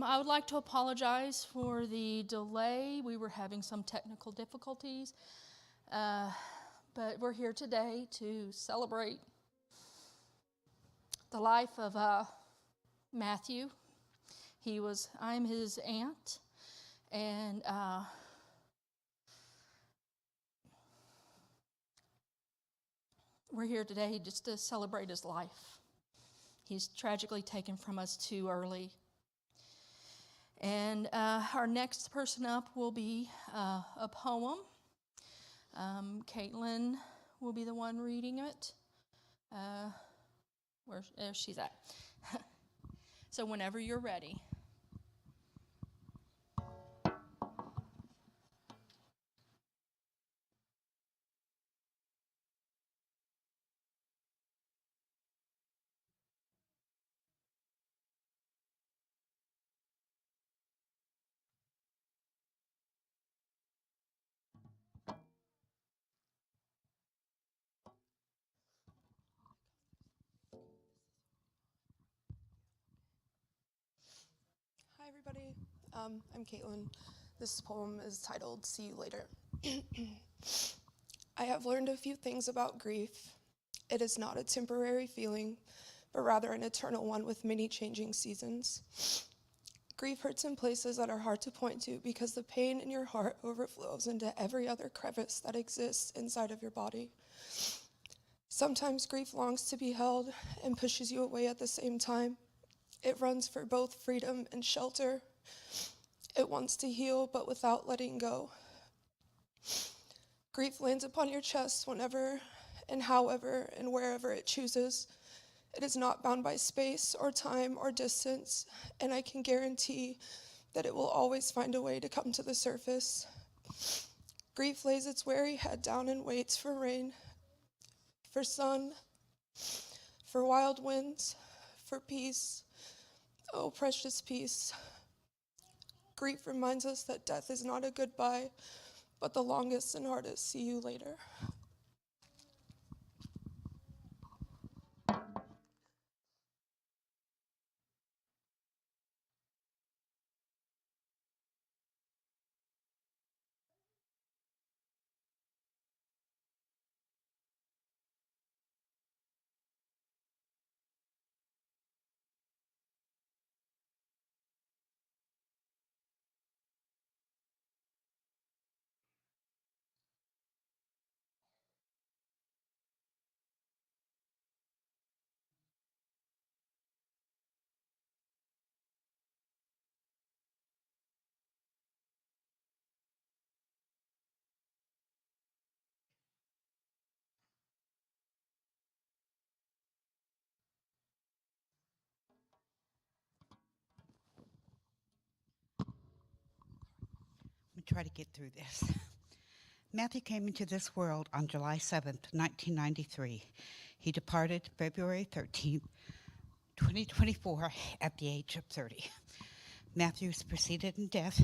I would like to apologize for the delay. We were having some technical difficulties, but we're here today to celebrate the life of Matthew. I'm his aunt, and we're here today just to celebrate his life. He's tragically taken from us too early. And our next person up will be a poem. Caitlin will be the one reading it. There she's at. So whenever you're ready. Hi, everybody. I'm Caitlin. This poem is titled, See You Later. I have learned a few things about grief. It is not a temporary feeling, but rather an eternal one with many changing seasons. Grief hurts in places that are hard to point to because the pain in your heart overflows into every other crevice that exists inside of your body. Sometimes grief longs to be held and pushes you away at the same time. It runs for both freedom and shelter. It wants to heal, but without letting go. Grief lands upon your chest whenever and however and wherever it chooses. It is not bound by space or time or distance, and I can guarantee that it will always find a way to come to the surface. Grief lays its weary head down and waits for rain, for sun, for wild winds, for peace. Oh, precious peace. Grief reminds us that death is not a goodbye, but the longest and hardest see you later. try to get through this. Matthew came into this world on July 7th, 1993. He departed February 13th, 2024, at the age of 30. Matthew was preceded in death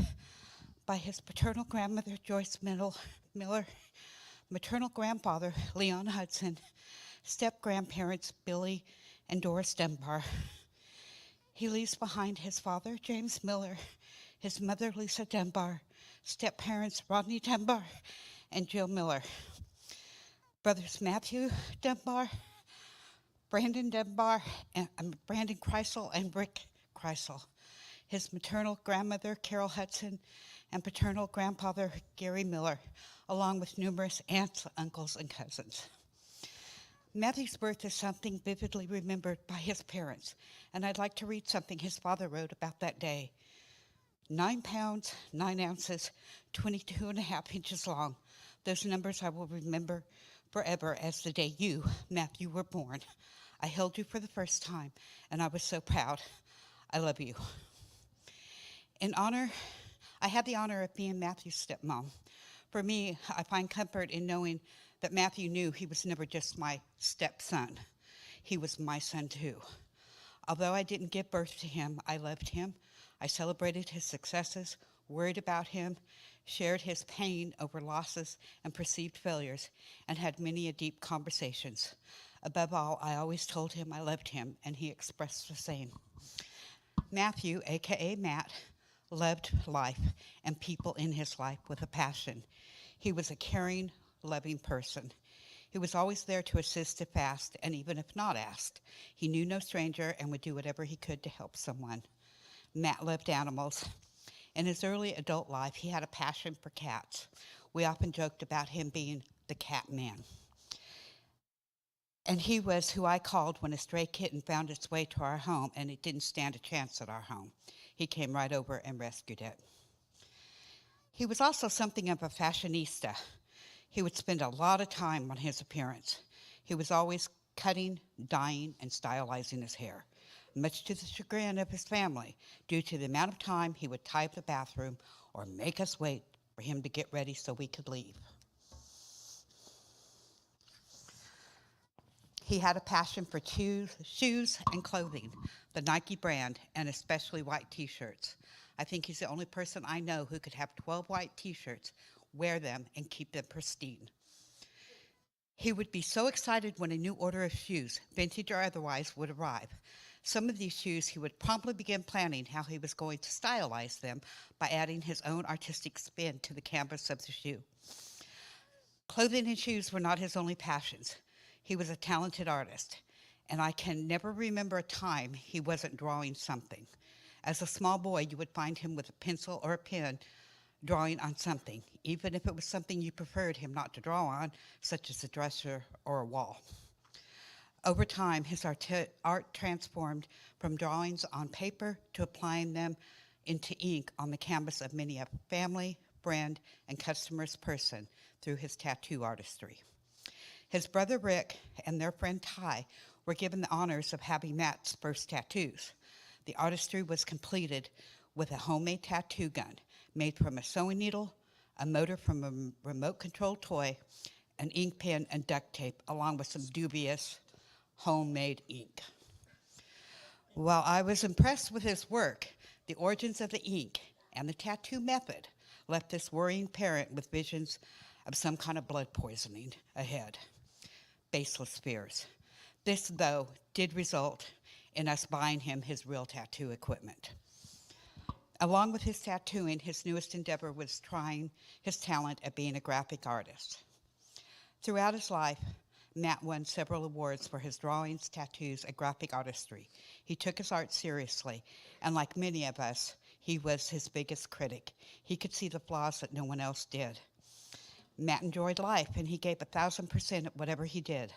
by his paternal grandmother, Joyce Miller, maternal grandfather, Leon Hudson, step-grandparents, Billy and Doris Dunbar. He leaves behind his father, James Miller, his mother, Lisa Dunbar, step-parents, Rodney Dunbar and Jill Miller, brothers Matthew Dunbar, Brandon Dunbar, and Brandon Kreisel and Rick Kreisel, his maternal grandmother, Carol Hudson, and paternal grandfather, Gary Miller, along with numerous aunts, uncles, and cousins. Matthew's birth is something vividly remembered by his parents, and I'd like to read something his father wrote about that day. 9 pounds, 9 ounces, 22.5 inches long. Those numbers I will remember forever as the day you, Matthew, were born. I held you for the first time, and I was so proud. I love you. I had the honor of being Matthew's stepmom. For me, I find comfort in knowing that Matthew knew he was never just my stepson. He was my son too. Although I didn't give birth to him, I loved him. I celebrated his successes, worried about him, shared his pain over losses and perceived failures, and had many a deep conversations. Above all, I always told him I loved him, and he expressed the same. Matthew, aka Matt, loved life and people in his life with a passion. He was a caring, loving person. He was always there to assist if asked, and even if not asked. He knew no stranger and would do whatever he could to help someone. Matt loved animals. In his early adult life, he had a passion for cats. We often joked about him being the cat man. And he was who I called when a stray kitten found its way to our home and it didn't stand a chance at our home. He came right over and rescued it. He was also something of a fashionista. He would spend a lot of time on his appearance. He was always cutting, dyeing, and stylizing his hair, much to the chagrin of his family, due to the amount of time he would tie up the bathroom or make us wait for him to get ready so we could leave. He had a passion for shoes and clothing, the Nike brand, and especially white t-shirts. I think he's the only person I know who could have 12 white t-shirts, wear them, and keep them pristine. He would be so excited when a new order of shoes, vintage or otherwise, would arrive. Some of these shoes he would promptly begin planning how he was going to stylize them by adding his own artistic spin to the canvas of the shoe. Clothing and shoes were not his only passions. He was a talented artist, and I can never remember a time he wasn't drawing something. As a small boy, you would find him with a pencil or a pen drawing on something, even if it was something you preferred him not to draw on, such as a dresser or a wall. Over time, his art transformed from drawings on paper to applying them into ink on the canvas of many a family, friend, and customer's person through his tattoo artistry. His brother Rick and their friend Ty were given the honors of having Matt's first tattoos. The artistry was completed with a homemade tattoo gun made from a sewing needle, a motor from a remote-controlled toy, an ink pen, and duct tape, along with some dubious homemade ink. While I was impressed with his work, the origins of the ink and the tattoo method left this worrying parent with visions of some kind of blood poisoning ahead. Baseless fears. This, though, did result in us buying him his real tattoo equipment. Along with his tattooing, his newest endeavor was trying his talent at being a graphic artist. Throughout his life, Matt won several awards for his drawings, tattoos, and graphic artistry. He took his art seriously, and like many of us, he was his biggest critic. He could see the flaws that no one else did. Matt enjoyed life, and he gave 1,000% at whatever he did.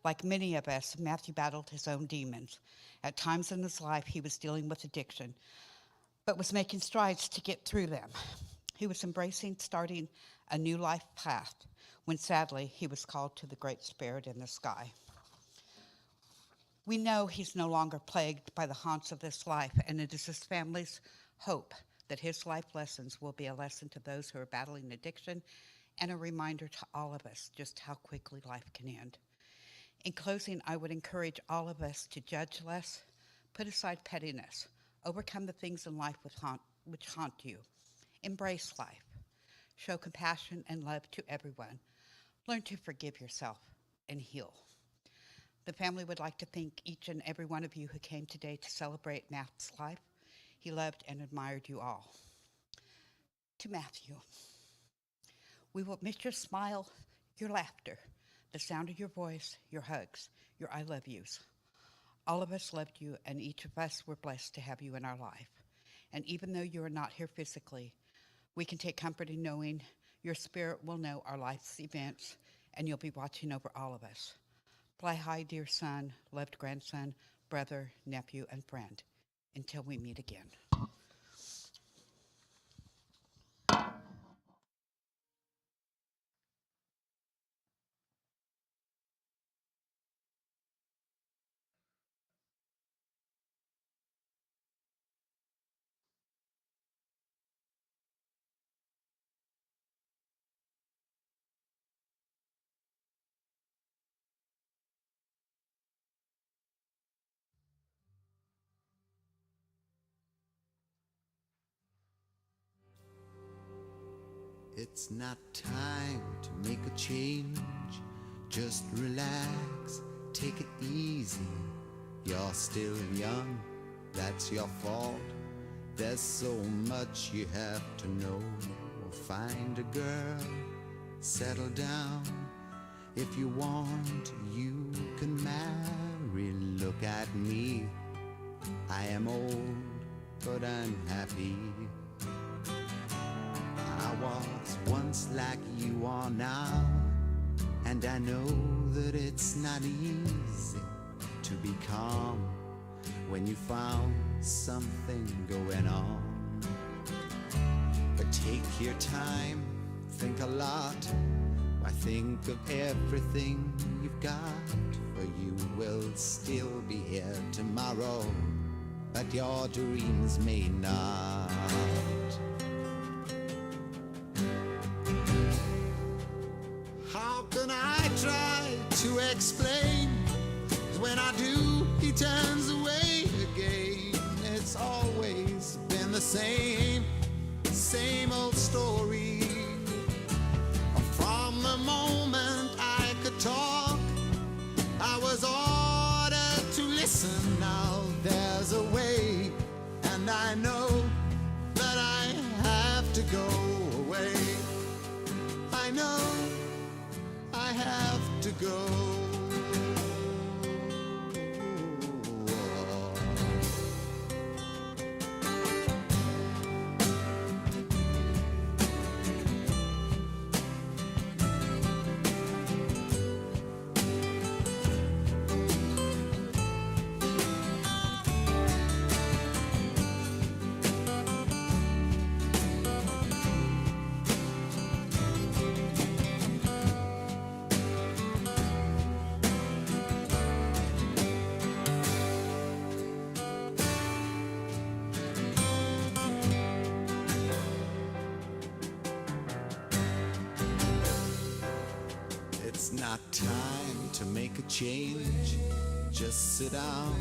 Like many of us, Matthew battled his own demons. At times in his life, he was dealing with addiction, but was making strides to get through them. He was embracing starting a new life path when, sadly, he was called to the Great Spirit in the sky. We know he's no longer plagued by the haunts of this life, and it is his family's hope that his life lessons will be a lesson to those who are battling addiction and a reminder to all of us just how quickly life can end. In closing, I would encourage all of us to judge less, put aside pettiness, overcome the things in life which haunt you, embrace life, show compassion and love to everyone, learn to forgive yourself, and heal. The family would like to thank each and every one of you who came today to celebrate Matt's life. He loved and admired you all. To Matthew, we will miss your smile, your laughter, the sound of your voice, your hugs, your I love yous. All of us loved you, and each of us were blessed to have you in our life. And even though you are not here physically, we can take comfort in knowing your spirit will know our life's events, and you'll be watching over all of us. Fly high, dear son, loved grandson, brother, nephew, and friend, until we meet again. It's not time to make a change. Just relax, take it easy. You're still young, that's your fault. There's so much you have to know. Find a girl, settle down. If you want, you can marry. Look at me, I am old, but I'm happy. I was once like you are now, and I know that it's not easy to be calm when you found something going on. But take your time, think a lot. Why, think of everything you've got, for you will still be here tomorrow, but your dreams may not. How can I try to explain? 'Cause when I do, he turns away again. It's always been the same old story. From the moment I could talk, I was ordered to listen. Now there's a way, and I know that I have to go away. I know I have to go. It's not time to make a change. Just sit down,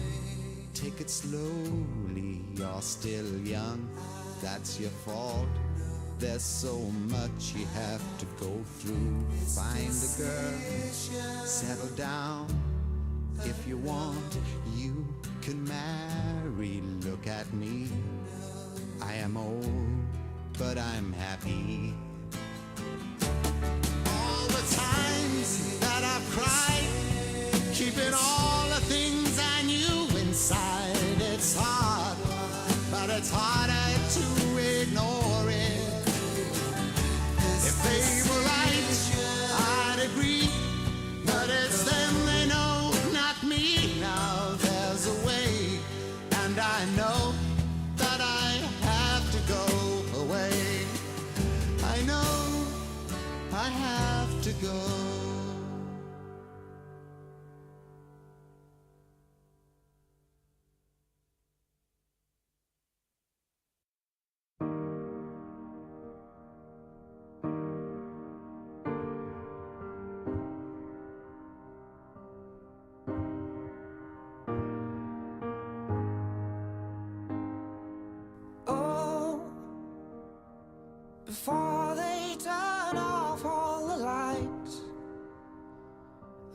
take it slowly. You're still young, that's your fault. There's so much you have to go through. Find a girl, settle down. If you want, you can marry. Look at me, I am old, but I'm happy. All the times that I've cried, keeping all the things I knew inside. It's hard, but it's harder to ignore it. If they were right, I'd agree, but it's them they know, not me. Now there's a way, and I know that I have to go away. I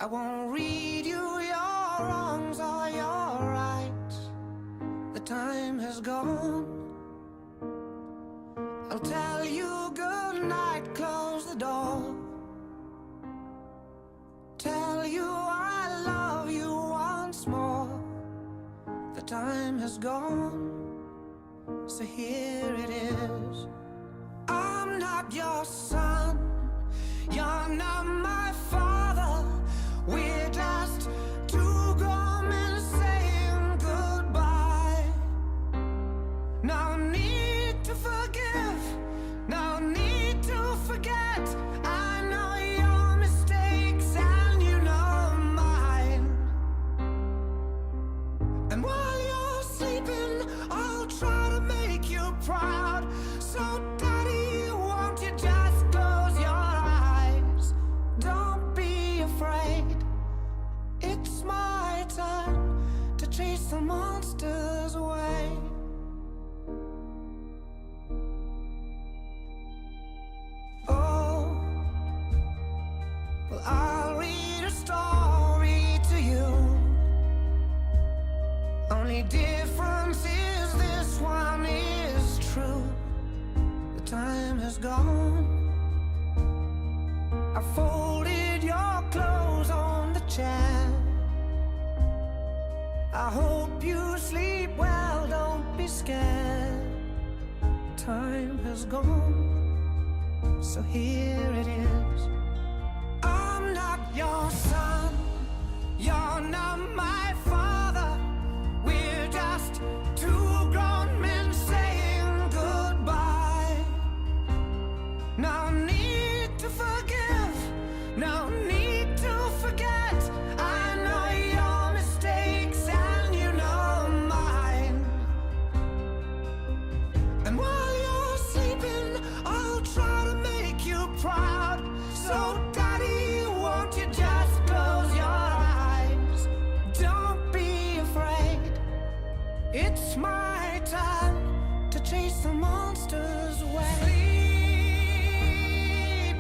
I won't read you your wrongs or your rights. The time has gone. I'll tell you good night, close the door. Tell you I love you once more. The time has gone, so here it is. I'm not your son, you're not my father. We're just two grown men saying goodbye. No need to forgive, no need to forget. I know your mistakes and you know mine. And while you're sleeping, I'll try to make you proud. So daddy, won't you just close your eyes? Don't be afraid. It's my time to chase the monsters away. Oh, well, I'll read a story to you. Only difference is this one is true. The time has gone. I folded your clothes on the chair. I hope you sleep well, don't be scared. Time has gone, so here it is. I'm not your son, you're not my father. We're just two grown men saying goodbye. No need to forgive, no need to forget. I know your mistakes and you know mine. And while you're sleeping, I'll try to make you proud. So daddy, won't you just close your eyes? Don't be afraid. It's my time to chase the monsters away. Sleep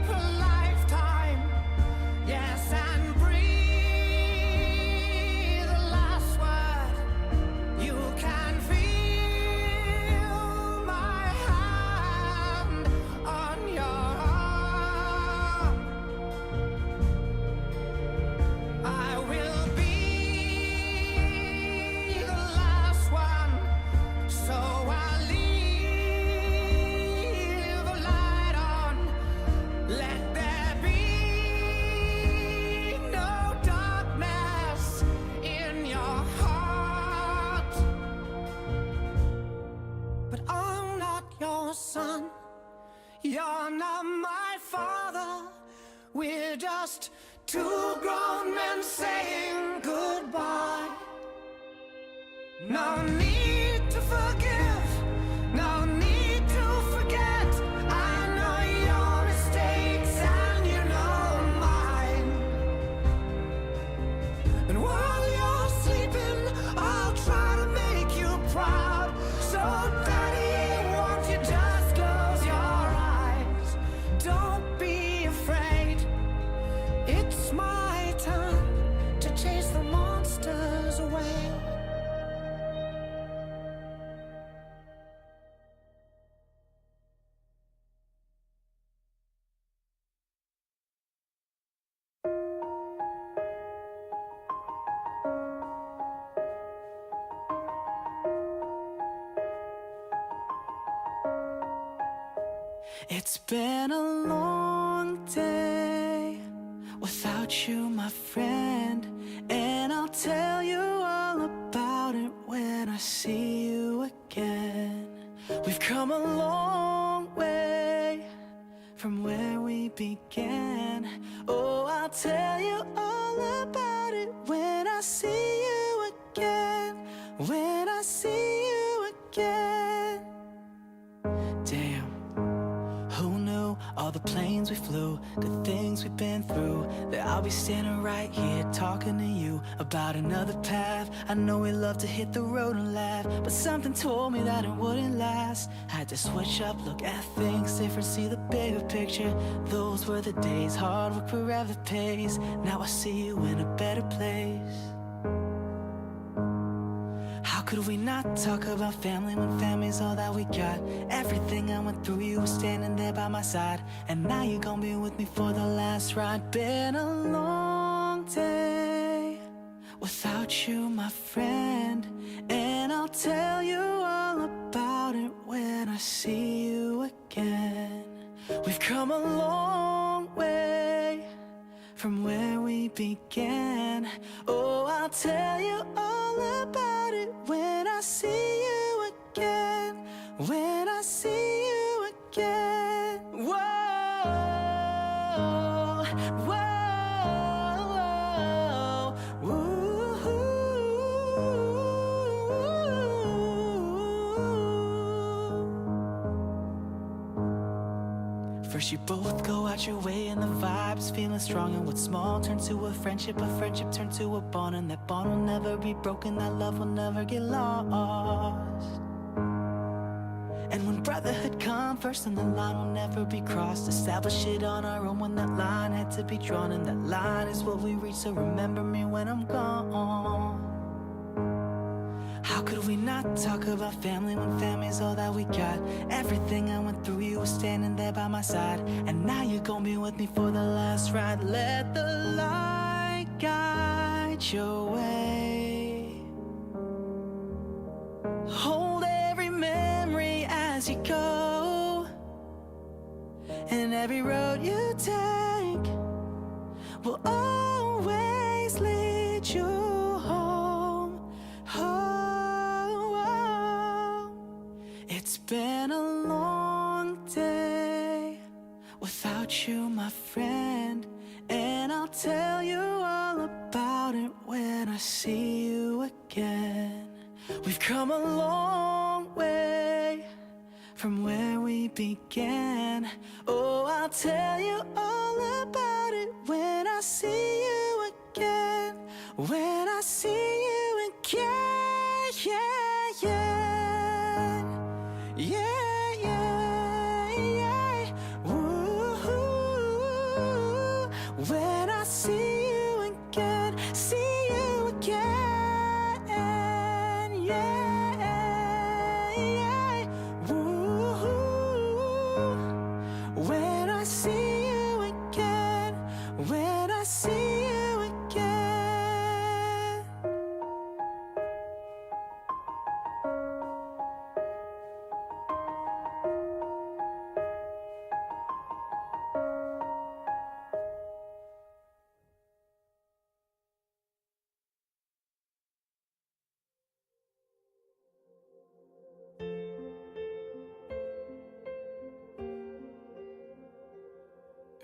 a lifetime, yes, and breathe the last word. You can feel my hand on your arm. I will be the last one, so I'll leave a light on. Let there be no darkness in your heart. But I'm not your son, you're not my father. We're just two grown men saying goodbye. No need to forgive, no need to forget. I know your mistakes and you know mine. And while you're sleeping, I'll try to make you proud. So daddy, won't you just close your eyes? Don't be afraid. It's my time to chase the monsters away. It's been a long day without you, my friend, and I'll tell you all about it when I see you again. We've come a long way from where we began. Oh, I'll tell you all about it when I see you again. When I see you again. Damn, who knew all the planes we flew, good things we've been through, that I'll be standing right here talking to you about another path. I know we love to hit the road and laugh, but something told me that it wouldn't last. Had to switch up, look at things different, see the bigger picture. Those were the days, hard work forever pays. Now I see you in a better place. How could we not talk about family when family's all that we got? Everything I went through, you were standing there by my side, and now you're gonna be with me for the last ride. Been a long day without you, my friend, and I'll tell you all about it when I see you again. We've come a long way from where we began. Oh, I'll tell you all about it when I see you again. When I see you again. Whoa, whoa, ooh. First you both go out your way and the vibe's feeling strong, and what's small turn to a friendship turn to a bond, and that bond will never be broken, that love will never get lost. And when brotherhood comes first, and the line will never be crossed, establish it on our own when that line had to be drawn, and that line is what we reach, so remember me when I'm gone. How could we not talk about family when family's all that we got? Everything I went through, you were standing there by my side, and now you're gonna be with me for the last ride. Let the light guide your way. Hold every memory as you go, and every road you take will always lead you home. It's been a long day without you, my friend, and I'll tell you all about it when I see you again. We've come a long way from where we began. Oh, I'll tell you all about it when I see you again. When I see you again, yeah, yeah. Yeah, yeah, yeah. Woo-hoo. When I see you again, see you again. Yeah, yeah. Woo-hoo. When I see you again, when I see you again.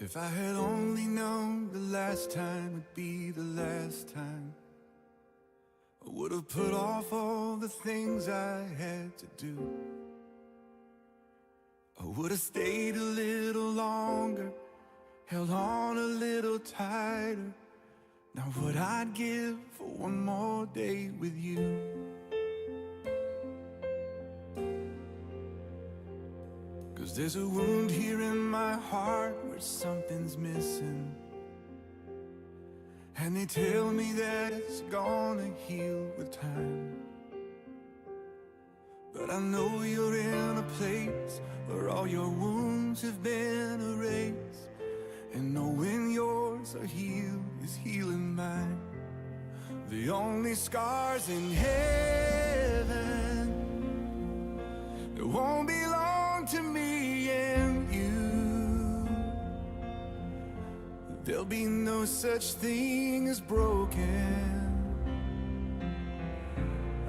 If I had only known the last time would be the last time, I would have put off all the things I had to do. I would have stayed a little longer, held on a little tighter. Now what I'd give for one more day with you. Cause there's a wound here in my heart where something's missing, and they tell me that it's gonna heal with time. But I know you're in a place where all your wounds have been erased, and knowing yours are healed is healing mine. The only scars in heaven, it won't belong to me and you. There'll be no such thing as broken,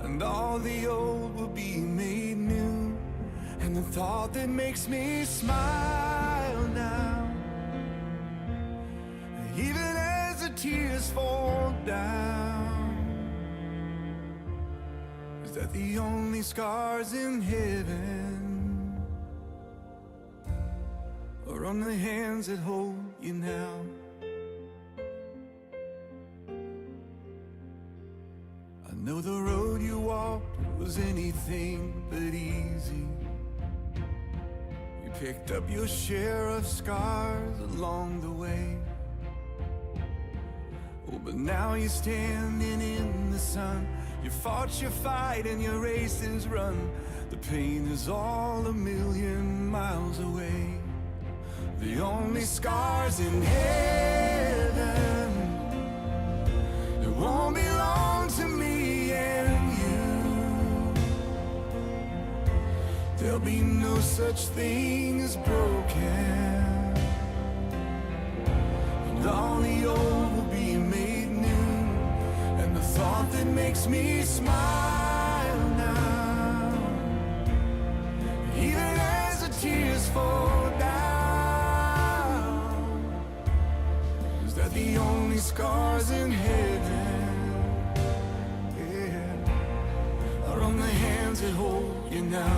and all the old will be made new. And the thought that makes me smile now, even as the tears fall down, is that the only scars in heaven are or on the hands that hold you now. I know the road you walked was anything but easy. You picked up your share of scars along the way. Oh, but now you're standing in the sun. You fought your fight and your race is run. The pain is all a million miles away. The only scars in heaven, it won't belong to me and you. There'll be no such thing as broken, and all the old will be made new. And the thought that makes me smile now, even as the tears fall down, is that the only scars in heaven, yeah, are on the hands that hold you now.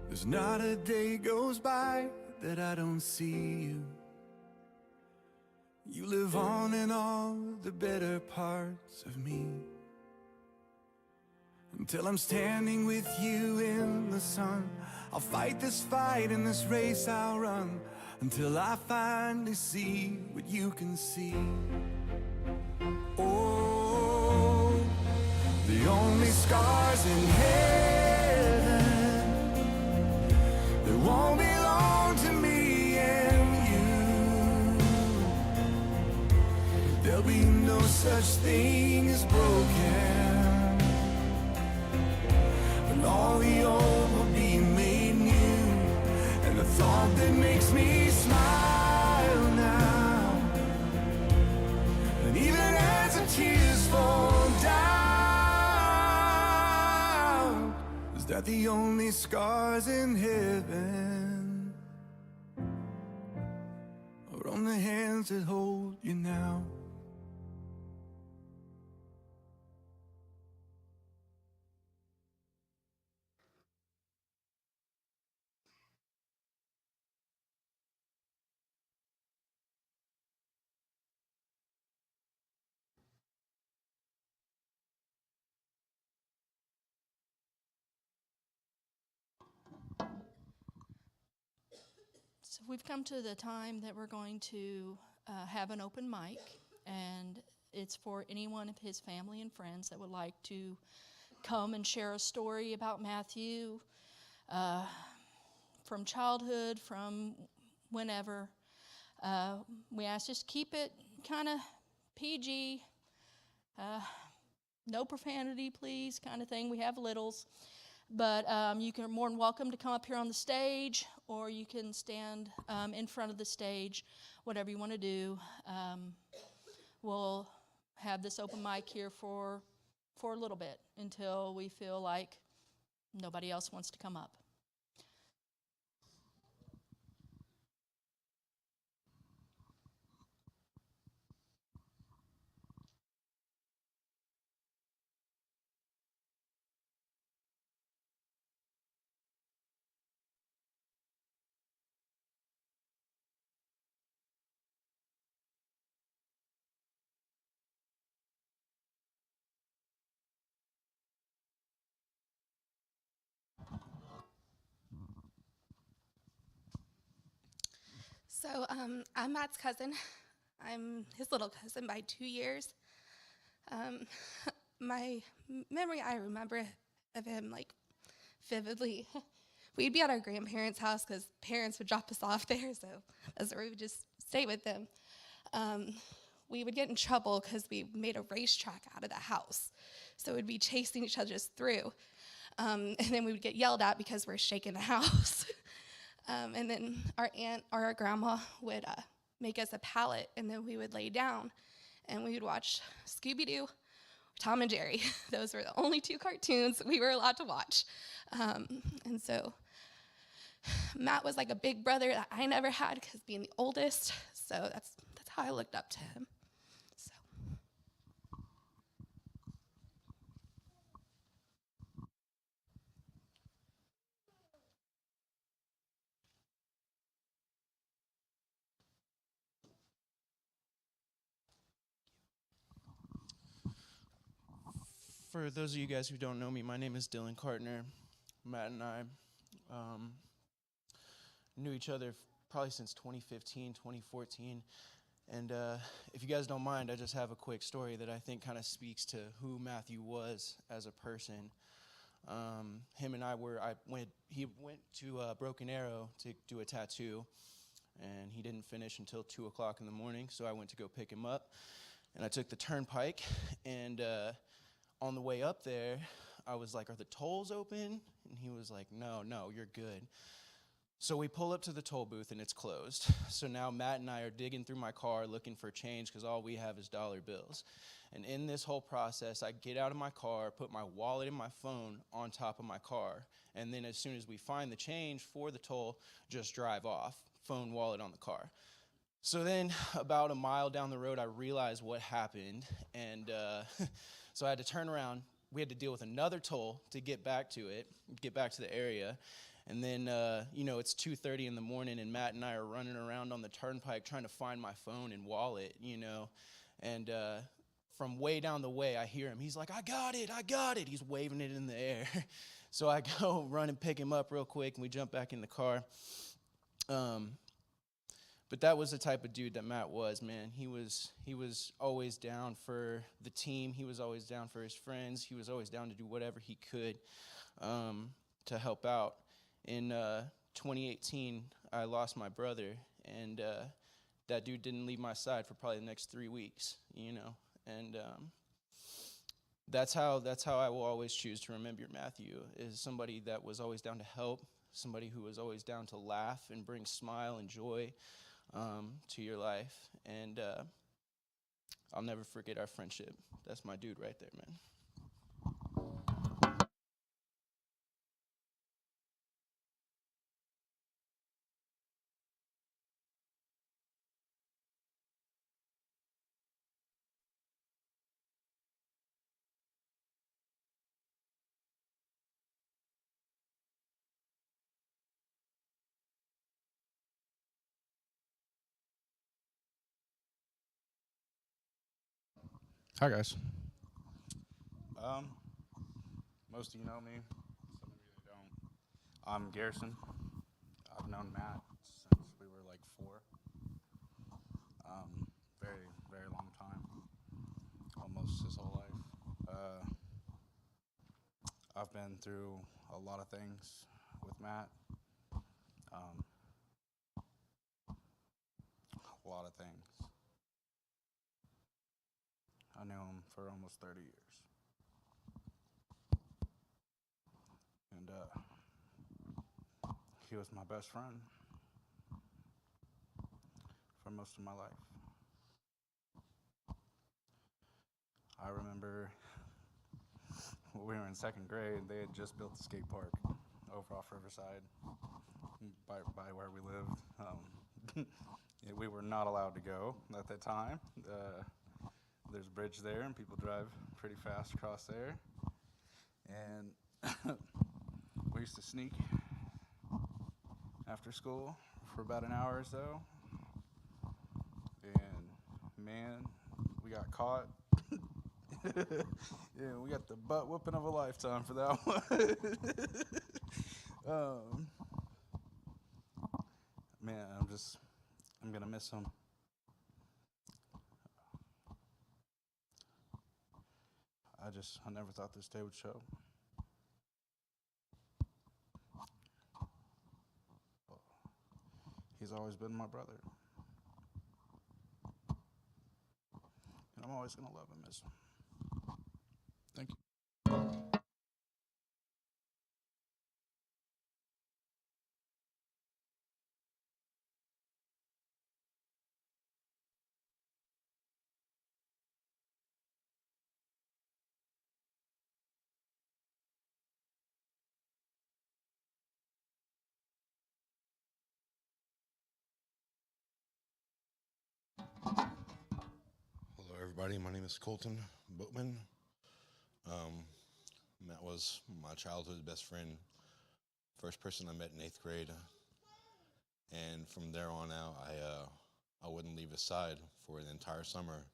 There's not a day goes by that I don't see you. You live on in all the better parts of me. Until I'm standing with you in the sun, I'll fight this fight and this race I'll run, until I finally see what you can see. Oh, the only scars in heaven, they won't belong to me and you. There'll be no such thing as broken, and all the old will be made new. And the thought that makes me smile now, and even as the tears fall down, is that the only scars in heaven are on the hands that hold you now. So we've come to the time that we're going to have an open mic, and it's for anyone of his family and friends that would like to come and share a story about Matthew from childhood, from whenever. We ask just keep it kind of PG, no profanity, please, kind of thing. We have littles. But you are more than welcome to come up here on the stage, or you can stand in front of the stage, whatever you want to do. We'll have this open mic here for a little bit until we feel like nobody else wants to come up. So I'm Matt's cousin. I'm his little cousin by 2 years. My memory, I remember of him like vividly. We'd be at our grandparents' house because parents would drop us off there, so that's where we would just stay with them. We would get in trouble because we made a racetrack out of the house, so we'd be chasing each other just through. And then we would get yelled at because we're shaking the house. And then our aunt or our grandma would make us a pallet, and then we would lay down, and we would watch Scooby-Doo Tom and Jerry. Those were the only two cartoons we were allowed to watch. And so Matt was like a big brother that I never had because being the oldest. So that's how I looked up to him. So. For those of you guys who don't know me, my name is Dylan Cartner. Matt and I knew each other probably since 2015, 2014. And if you guys don't mind, I just have a quick story that I think kind of speaks to who Matthew was as a person. Him and he went to Broken Arrow to do a tattoo, and he didn't finish until 2 o'clock in the morning, so I went to go pick him up. And I took the turnpike, and on the way up there, I was like, "Are the tolls open?" And he was like, No, you're good." So we pull up to the toll booth, and it's closed. So now Matt and I are digging through my car looking for change because all we have is dollar bills. And in this whole process, I get out of my car, put my wallet and my phone on top of my car, and then as soon as we find the change for the toll, just drive off, phone, wallet on the car. So then about a mile down the road, I realized what happened, and so I had to turn around. We had to deal with another toll to get back to the area. And then, it's 2:30 in the morning, and Matt and I are running around on the turnpike trying to find my phone and wallet, And from way down the way, I hear him. He's like, I got it. He's waving it in the air. So I go run and pick him up real quick, and we jump back in the car. But that was the type of dude that Matt was, man. He was always down for the team. He was always down for his friends. He was always down to do whatever he could to help out. In 2018, I lost my brother, and that dude didn't leave my side for probably the next 3 weeks, And that's how I will always choose to remember Matthew, is somebody that was always down to help, somebody who was always down to laugh and bring smile and joy to your life. And I'll never forget our friendship. That's my dude right there, man. Hi, guys. Most of you know me. Some of you don't. I'm Garrison. I've known Matt since we were like 4. Very, very long time. Almost his whole life. I've been through a lot of things with Matt. A lot of things. I knew him for almost 30 years. And he was my best friend for most of my life. I remember when we were in 2nd grade, they had just built the skate park over off Riverside by where we lived. We were not allowed to go at that time. There's a bridge there, and people drive pretty fast across there. And we used to sneak after school for about an hour or so. And man, we got caught. Yeah, we got the butt whooping of a lifetime for that one. Man, I'm gonna miss him. I never thought this day would show. He's always been my brother. And I'm always gonna love and miss him. Thank you. everybody. My name is Colton Boatman. Matt was my childhood best friend, first person I met in 8th grade. And from there on out, I wouldn't leave his side for an entire summer.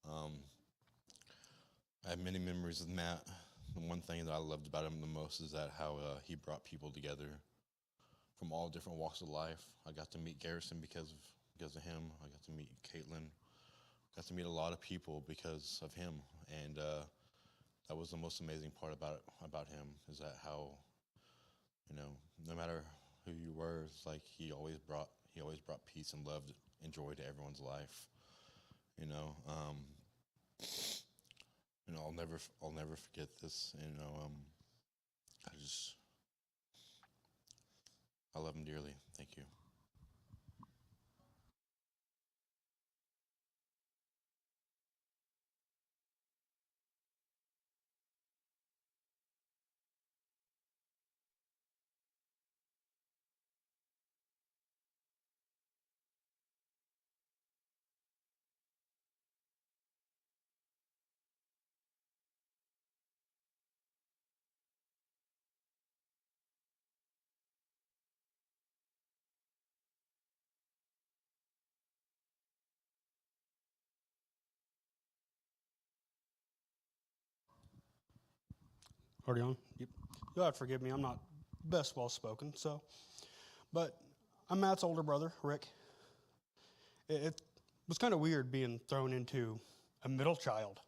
I have many memories with Matt. The one thing that I loved about him the most is that how he brought people together from all different walks of life. I got to meet Garrison because of him. I got to meet Caitlin. Got to meet a lot of people because of him, and that was the most amazing part about him, is that how, no matter who you were, it's like he always brought peace and love and joy to everyone's life. I'll never forget this. I love him dearly. Thank you. Already on? Yep. You'll have to forgive me. I'm not best well-spoken, but I'm Matt's older brother, Rick. It was kind of weird being thrown into a middle child,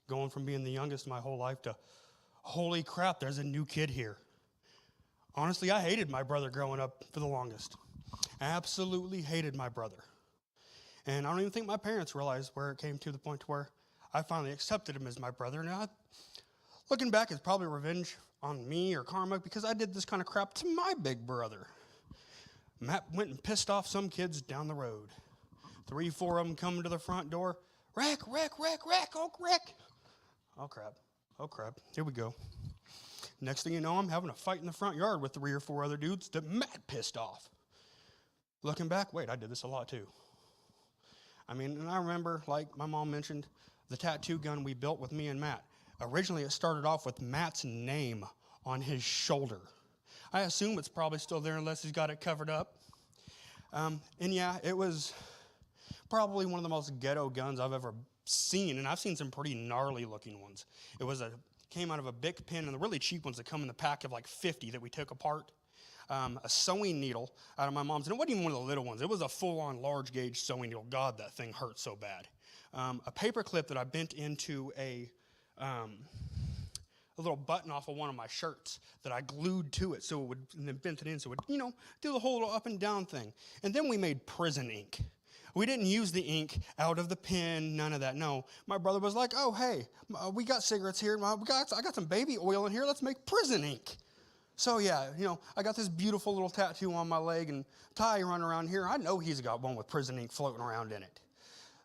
going from being the youngest my whole life to, holy crap, there's a new kid here. Honestly, I hated my brother growing up for the longest. Absolutely hated my brother. And I don't even think my parents realized where it came to the point where I finally accepted him as my brother. Now, looking back, it's probably revenge on me or karma because I did this kind of crap to my big brother. Matt went and pissed off some kids down the road. 3, 4 of them coming to the front door. Rick, oh, Rick. Oh, crap, here we go. Next thing you know, I'm having a fight in the front yard with 3 or 4 other dudes that Matt pissed off. Looking back, wait, I did this a lot too. And I remember, like my mom mentioned, the tattoo gun we built with me and Matt. Originally, it started off with Matt's name on his shoulder. I assume it's probably still there unless he's got it covered up. And yeah, it was probably one of the most ghetto guns I've ever seen, and I've seen some pretty gnarly looking ones. It came out of a Bic pen, and the really cheap ones that come in the pack of like 50 that we took apart. A sewing needle out of my mom's, and it wasn't even one of the little ones. It was a full-on large gauge sewing needle. God, that thing hurt so bad. A paper clip that I bent into a little button off of one of my shirts that I glued to it so it would, and then bent it in so it would, do the whole up and down thing. And then we made prison ink. We didn't use the ink out of the pen, none of that. No, my brother was like, oh, hey, we got cigarettes here. I got some baby oil in here. Let's make prison ink. So yeah, I got this beautiful little tattoo on my leg, and Ty running around here. I know he's got one with prison ink floating around in it.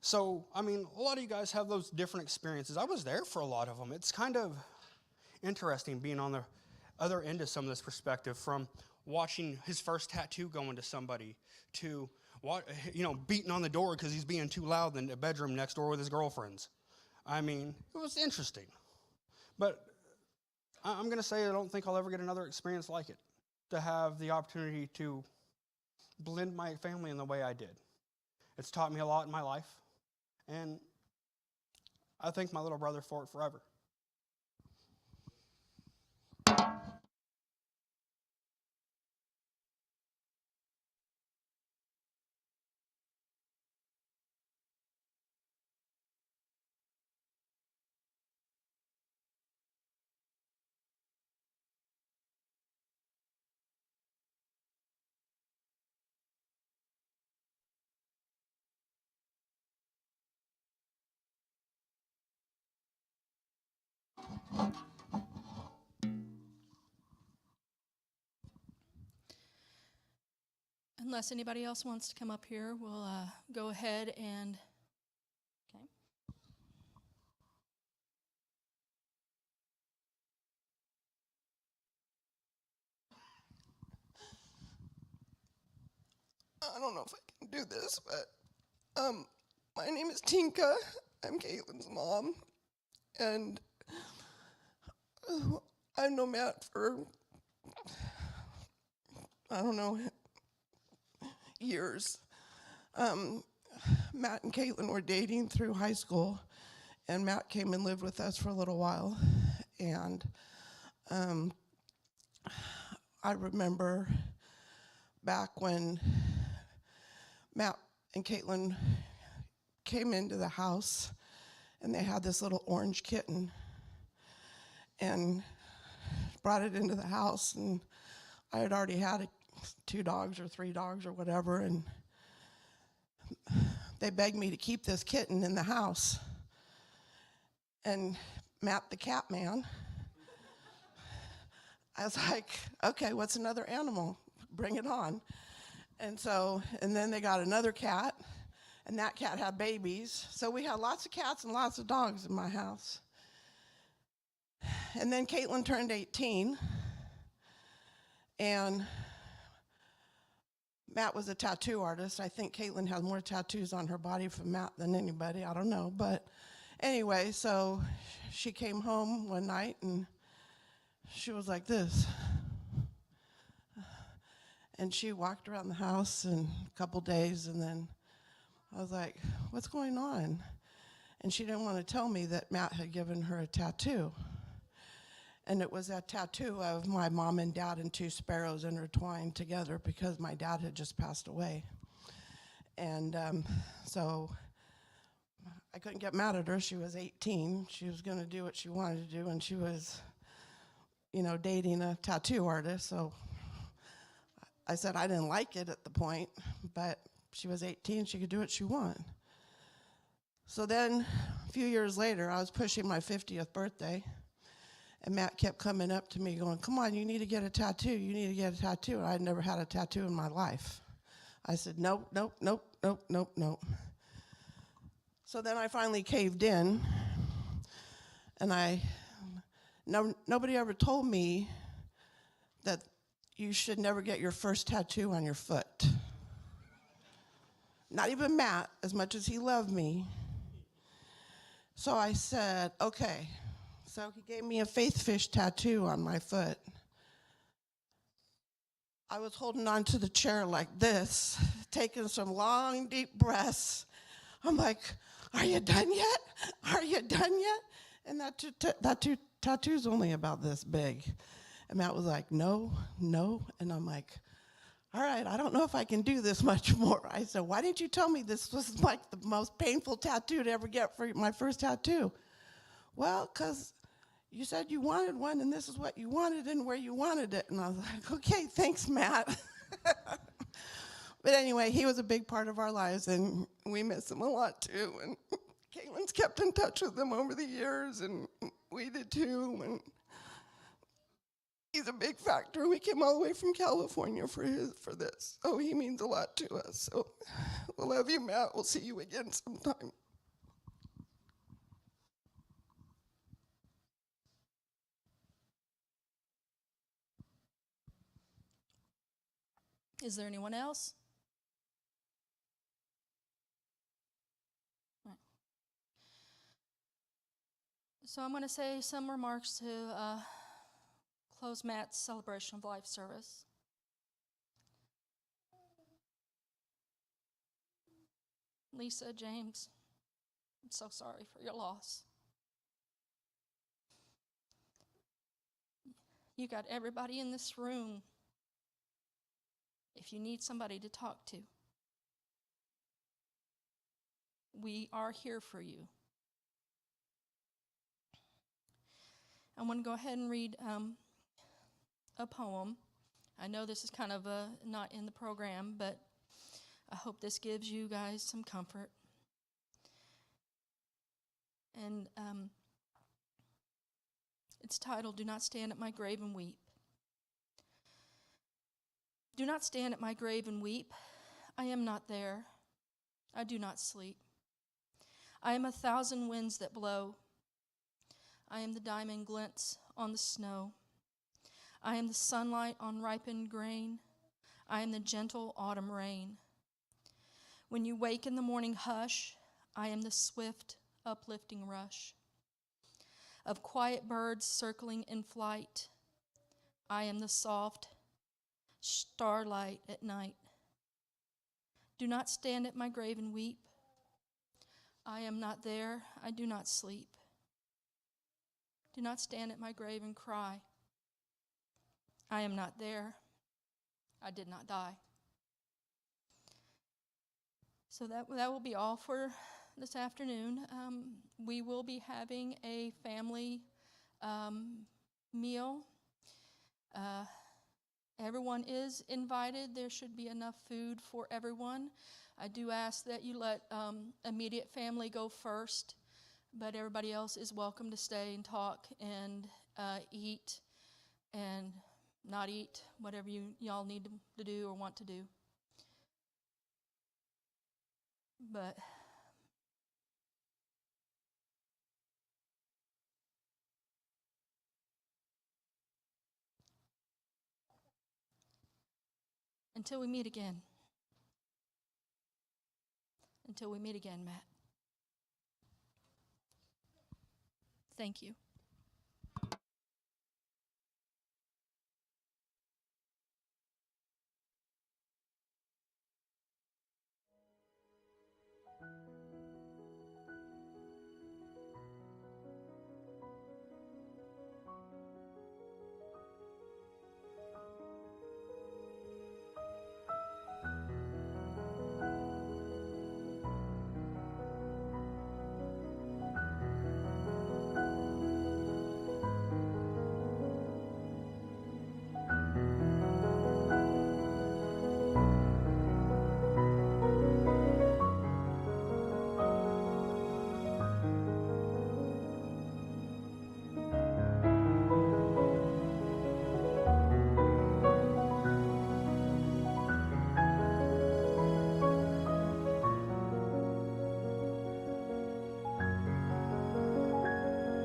So, a lot of you guys have those different experiences. I was there for a lot of them. It's kind of interesting being on the other end of some of this perspective, from watching his first tattoo going to somebody to, beating on the door because he's being too loud in the bedroom next door with his girlfriends. It was interesting. But I'm going to say I don't think I'll ever get another experience like it, to have the opportunity to blend my family in the way I did. It's taught me a lot in my life, and I thank my little brother for it forever. Unless anybody else wants to come up here, we'll go ahead and, okay. I don't know if I can do this, but my name is Tinka, I'm Caitlin's mom, and I've known Matt for, I don't know, years. Matt and Caitlin were dating through high school, and Matt came and lived with us for a little while. And I remember back when Matt and Caitlin came into the house, and they had this little orange kitten, and brought it into the house, and I had already had 2 dogs or 3 dogs or whatever, and they begged me to keep this kitten in the house. And Matt, the cat man, I was like, okay, what's another animal? Bring it on. And then they got another cat, and that cat had babies. So we had lots of cats and lots of dogs in my house. And then Caitlin turned 18, and Matt was a tattoo artist. I think Caitlin has more tattoos on her body from Matt than anybody. I don't know. But anyway, so she came home one night, and she was like this. And she walked around the house in a couple days, and then I was like, what's going on? And she didn't want to tell me that Matt had given her a tattoo. And it was a tattoo of my mom and dad and 2 sparrows intertwined together because my dad had just passed away. And so I couldn't get mad at her. She was 18. She was going to do what she wanted to do, and she was, dating a tattoo artist. So I said I didn't like it at the point, but she was 18. She could do what she wanted. So then a few years later, I was pushing my 50th birthday, and Matt kept coming up to me going, come on, you need to get a tattoo. You need to get a tattoo. And I'd never had a tattoo in my life. I said, nope, nope, nope, nope, nope, nope. So then I finally caved in, and nobody ever told me that you should never get your first tattoo on your foot. Not even Matt, as much as he loved me. So I said, okay. So he gave me a faith fish tattoo on my foot. I was holding on to the chair like this, taking some long, deep breaths. I'm like, are you done yet? Are you done yet? And that tattoo's only about this big. And Matt was like, no, no. And I'm like, all right, I don't know if I can do this much more. I said, why didn't you tell me this was like the most painful tattoo to ever get for my first tattoo? Well, because you said you wanted one, and this is what you wanted and where you wanted it. And I was like, okay, thanks, Matt. But anyway, he was a big part of our lives, and we miss him a lot, too. And Caitlin's kept in touch with him over the years, and we did, too. And he's a big factor. We came all the way from California for this. So he means a lot to us. So we love you, Matt. We'll see you again sometime. Is there anyone else? Right. So I'm going to say some remarks to close Matt's celebration of life service. Lisa, James, I'm so sorry for your loss. You got everybody in this room if you need somebody to talk to. We are here for you. I'm going to go ahead and read a poem. I know this is kind of not in the program, but I hope this gives you guys some comfort. And it's titled, Do Not Stand at My Grave and Weep. Do not stand at my grave and weep. I am not there. I do not sleep. I am 1,000 winds that blow. I am the diamond glints on the snow. I am the sunlight on ripened grain. I am the gentle autumn rain. When you wake in the morning hush, I am the swift, uplifting rush, of quiet birds circling in flight. I am the soft starlight at night. Do not stand at my grave and weep. I am not there, I do not sleep. Do not stand at my grave and cry. I am not there, I did not die. So that will be all for this afternoon. We will be having a family meal. Everyone is invited. There should be enough food for everyone. I do ask that you let immediate family go first, but everybody else is welcome to stay and talk and eat and not eat, whatever y'all need to do or want to do. But until we meet again. Until we meet again, Matt. Thank you.